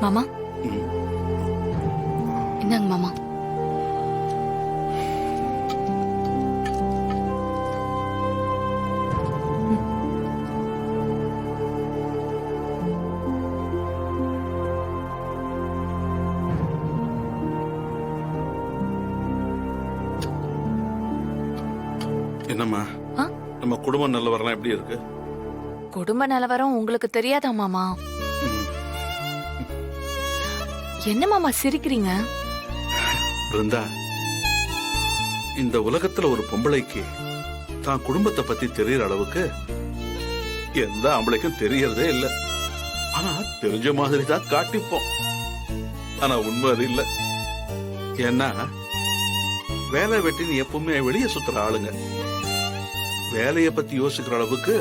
மாமா என்னங்க மாமா? என்னம்மா நம்ம குடும்ப நிலவரம் எப்படி இருக்கு? குடும்ப நிலவரம் உங்களுக்கு தெரியாதா மாமா? என்ன மாமா சிரிக்கிறீங்க? பிருந்தா, இந்த உலகத்துல ஒரு பொம்பளைக்கு தான் குடும்பத்தை பத்தி தெரியற அளவுக்கு எந்த ஆம்பளைக்கும் தெரியறதே இல்ல. ஆனா தெரிஞ்ச மாதிரி தான் காட்டிப்போம். ஆனா உண்மை அது இல்ல. ஏன்னா வேலை வெட்டின்னு எப்பவுமே வெளியே சுத்துற ஆளுங்க வேலைய பத்தி யோசிக்கிற அளவுக்கு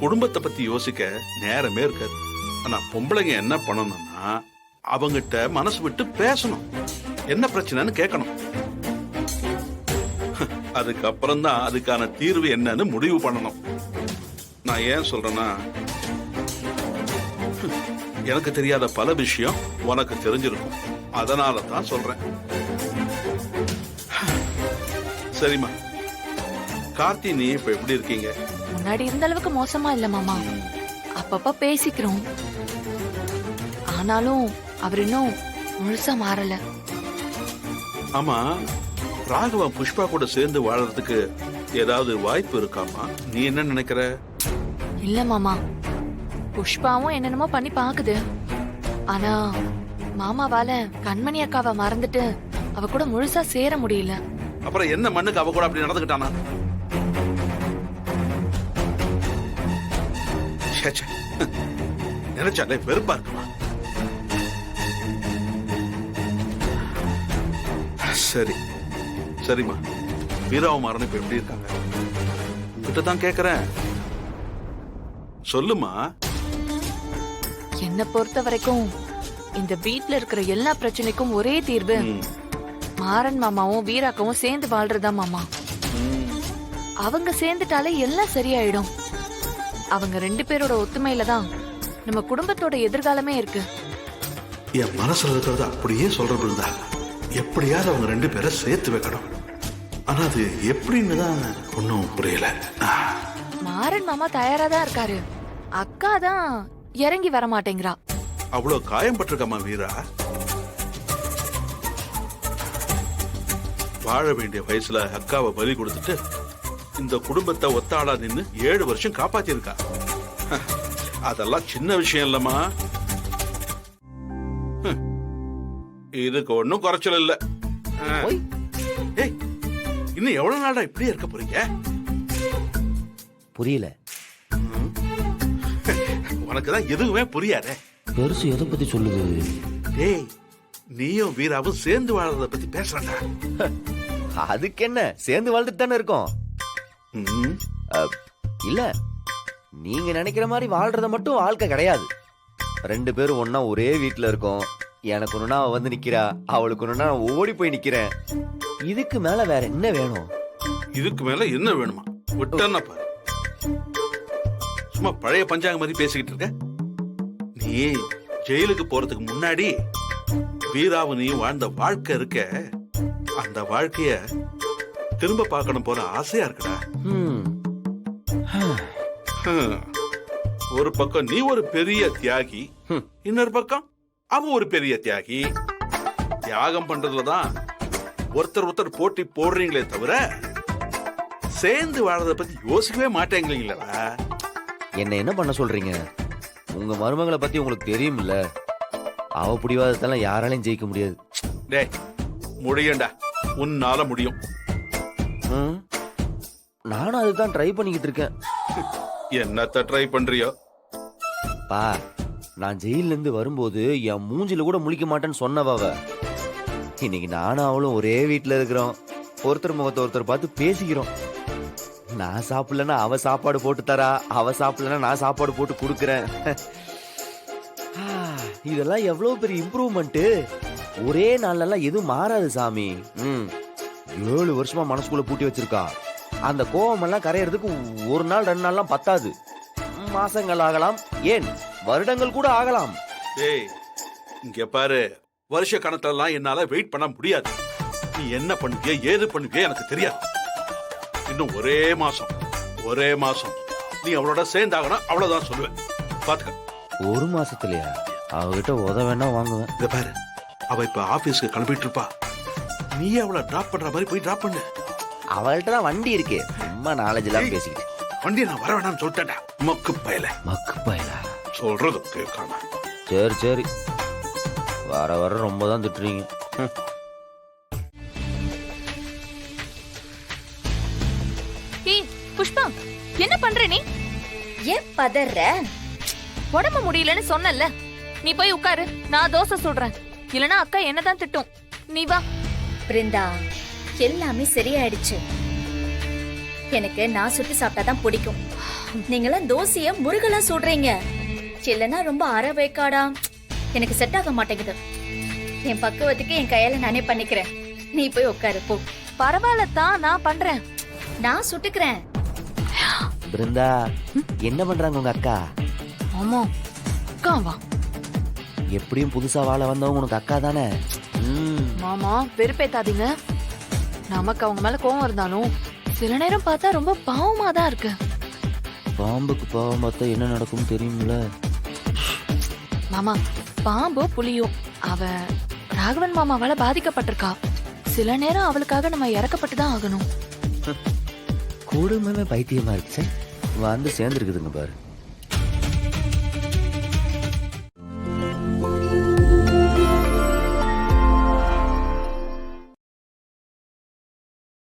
குடும்பத்தை பத்தி யோசிக்க நேரமே இருக்காது. ஆனா பொம்பளைங்க என்ன பண்ணணும்னா அவங்கிட்ட மனசு விட்டு பேசணும், என்ன பிரச்சனைன்னு கேட்கணும். அதுக்கப்புறம் தான் அதுக்கான தீர்வு என்னன்னு முடிவு பண்ணணும். நான் ஏன் சொல்றேன்னா, எனக்கு தெரியாத பல விஷயம் உனக்கு தெரிஞ்சிருக்கும், அதனால தான் சொல்றேன். சரிம்மா, கார்த்தி நீ இப்ப எப்படி இருக்கீங்க? முன்னாடி இருந்த அளவுக்கு மோசமா இல்ல மாமா. அப்பப்ப பேசிக்கிறோம். ஆனாலும் அவர் இன்னும் முழுசா மாறல. ஆமா, ராகவன் புஷ்பா கூட சேர்ந்து வாழறதுக்கு ஏதாவது வாய்ப்பு இருக்காமா? நீ என்ன நினைக்கிற? இல்ல மாமா, புஷ்பாவும் என்னென்னமோ பண்ணி பாக்குது. ஆனா மாமாவால கண்மணி அக்காவை மறந்துட்டு அவ கூட முழுசா சேர முடியல. அப்புறம் என்ன மண்ணுக்கு அவ கூட அப்படி நடந்துக்கிட்டானா? நினைச்சாலே வெறுப்பா இருக்குமா? சரி சரிம்மா, வீராவும் மாறன் இப்ப எப்படி இருக்காங்க? கிட்டதான் கேக்குறேன், சொல்லுமா. என்ன பொறுத்த வரைக்கும் இந்த வீட்ல இருக்கிற எல்லா பிரச்சனைக்கும் ஒரே தீர்வு மாறன் மாமாவும் வீராக்கவும் சேர்ந்து வாழ்றதா மாமா. அவங்க சேர்ந்துட்டாலே எல்லாம் சரியாயிடும். அவங்க ரெண்டு பேரோட ஒத்துமையில தான் நம்ம குடும்பத்தோட எதிர்காலமே இருக்கு. என் மனசுல இருக்கிறது அப்படியே சொல்றதுதா. எப்படியாவது அவங்க ரெண்டு பேரை சேர்த்து வைக்கணும். ஆனா அது எப்படின்னு தான் ஒன்னும் புரியல. மாறன் மாமா தயாரா தான் இருக்காரு, அக்கா தான் இறங்கி வர மாட்டேங்கிறா. அவ்வளவு காயம்பட்டிருக்கமா வீரா? வாழ வேண்டிய வயசுல அக்காவை பலி கொடுத்துட்டு இந்த குடும்பத்தை ஒத்தாளா நின்னு 7 வருஷம் காப்பாத்திருக்கா. அதெல்லாம் சின்ன விஷயம் இல்லம்மா. இதுக்கு ஒன்னும் குறைச்சல் இல்ல. இன்னும் எவ்வளவு நாளா இப்படியே இருக்க போறீங்க? புரியல. உனக்குதான் எதுவுமே புரியாதே. பெருசு எதை பத்தி சொல்லுது? டேய், நீயும் வீராவும் சேர்ந்து வாழறத பத்தி பேசுறா. அதுக்கு என்ன, சேர்ந்து வாழ்ந்துட்டு தானே இருக்கோம். இல்ல, நீங்க நினைக்கிற மாதிரி வாழ்றத மட்டும் வாழ்க்கை கிடையாது. 2 பேரும் ஒன்னா ஒரே வீட்டுல இருக்கோம். எனக்கு ஒண்ணுனா அவ வந்து நிக்கிறா, அவளுக்கு ஒண்ணுனா நான் ஓடி போய் நிக்கிறேன். இதுக்கு மேல வேற என்ன வேணும்? இதுக்கு மேல என்ன வேணுமா? விட்டா பாரு, சும்மா பழைய பஞ்சாங்க மாதிரி பேசிக்கிட்டு இருக்க. நீ ஜெயிலுக்கு போறதுக்கு முன்னாடி வீராவும் நீ வாழ்ந்த வாழ்க்கை இருக்க, அந்த வாழ்க்கைய திரும்ப பார்க்கணும் போல ஆசையா இருக்குடா. ஒரு பக்கம் நீ ஒரு பெரிய தியாகி, இன்னொரு பக்கம் அவன் ஒரு பெரிய தியாகி. தியாகம் பண்றதுலதான் ஒருத்தர் போட்டி போடுறீங்களே தவிர சேர்ந்து வாழறத பத்தி யோசிக்கவே மாட்டேங்களா? என்ன பண்ண சொல்றீங்க? உங்க மருமகளை பத்தி உங்களுக்கு தெரியும்ல, அவ பிடிவாதத்தெல்லாம் யாராலையும் ஜெயிக்க முடியாது. டேய், முடியும்டா, உன்னால முடியும். நானும் அதுதான் ட்ரை பண்ணிக்கிட்டு இருக்கேன். என்னத்த ட்ரை பண்றியோ? பா, நான் ஜெயில இருந்து வரும்போது என் மூஞ்சில கூட முழிக்க மாட்டேன்னு சொன்னவ. இன்னைக்கு நானும் அவளும் ஒரே வீட்டுல இருக்கிறோம். ஒருத்தர் முகத்தை ஒருத்தர் பார்த்து பேசிக்கிறோம். நான் சாப்பிடலன்னா அவ சாப்பாடு போட்டு தரா, அவ சாப்பிடலன்னா நான் சாப்பாடு போட்டு கொடுக்கறேன். இதெல்லாம் எவ்வளவு பெரிய இம்ப்ரூவ்மெண்ட். ஒரே நாள்லாம் எதுவும் மாறாது சாமி. 7 வருஷமா மனசுக்குள்ள பூட்டி வச்சிருக்கா. அந்த கோபம் எல்லாம் கரையறதுக்கு 1 நாள் 2 நாள்லாம் பத்தாது. மாசங்கள் ஆகலாம், ஏன் வருடங்கள் கூட ஆகலாம். டேய், இங்க பாரு, வருஷ கணக்கெல்லாம் என்னால வெயிட் பண்ண முடியாது. நீ என்ன பண்ணுவிய ஏது பண்ணுவிய எனக்கு தெரியாது. இன்னும் ஒரே மாசம் நீ அவளோட சேர்ந்தாகணும், அவ்வளவுதான் சொல்லுவேன். பாத்துக்க. ஒரு மாசத்துலயா? அவகிட்ட உதவேணா வாங்குவேன். இங்க பாரு, அவ இப்ப ஆபீஸ்க்கு கிளம்பிட்டு இருப்பா. நீ அவளை டிராப் பண்ற மாதிரி போய் டிராப் பண்ணு. அவள்கிட்ட தான் வண்டி இருக்கு. சும்மா நாலேஜ் எல்லாம் பேசிக்கிட்டு. வண்டி நான் வர வேணாம்னு சொல்லிட்டேன்டா. மக்கு பயல சொல்றது கேட்காம. சரி வர ரொம்ப தான் திட்டுறீங்க. ஏய் புஷ்பா, என்ன பண்ற நீ? ஏன் பதற? உடம்பு முடியலன்னு சொன்னல, நீ போய் உட்காரு, நான் தோசை சுடுறேன். இல்லனா அக்கா என்னதான் திட்டும். நீ வா. பிருந்தா, எல்லாமே சரியாயிடுச்சு. எனக்கு நான் சுட்டு சாப்பிட்டாதான் பிடிக்கும். நீங்களாம் தோசைய முருகலா சுடுறீங்க. இல்லனா ரொம்ப அரை வேக்காடா. எனக்கு செட் ஆக மாட்டேங்குது. என் பக்குவத்துக்கு என் கையால நானே பண்ணிக்கிறேன். நீ போய் உட்காரு போ. பரவாயில்ல தான், நான் பண்றேன். நான் சுட்டுக்கிறேன். பிருந்தா, என்ன பண்றாங்க உங்க அக்கா? ஆமா, அக்கா வா. எப்படியும் புதுசா வாழ வந்தவங்க உனக்கு அக்கா தானே? மாமா வெறுப்பேத்தாதீங்க. நமக்கு அவங்க மேல கோவம் இருந்தாலும் சில நேரம் பார்த்தா ரொம்ப பாவமா தான் இருக்கு. பாம்புக்கு பாவம் பார்த்தா என்ன நடக்கும் தெரியுமில்ல? மாமா, பாம்போ புலியோ, அவ ராகவன் மாமாவால பாதிக்கப்பட்டிருக்கா. சில நேரம் அவளுக்காக நம்ம இறக்கப்பட்டு தான் ஆகணும். குடும்பமே பைத்தியமா இருக்கு சார். வந்து சேர்ந்துருக்குதுங்க பாரு.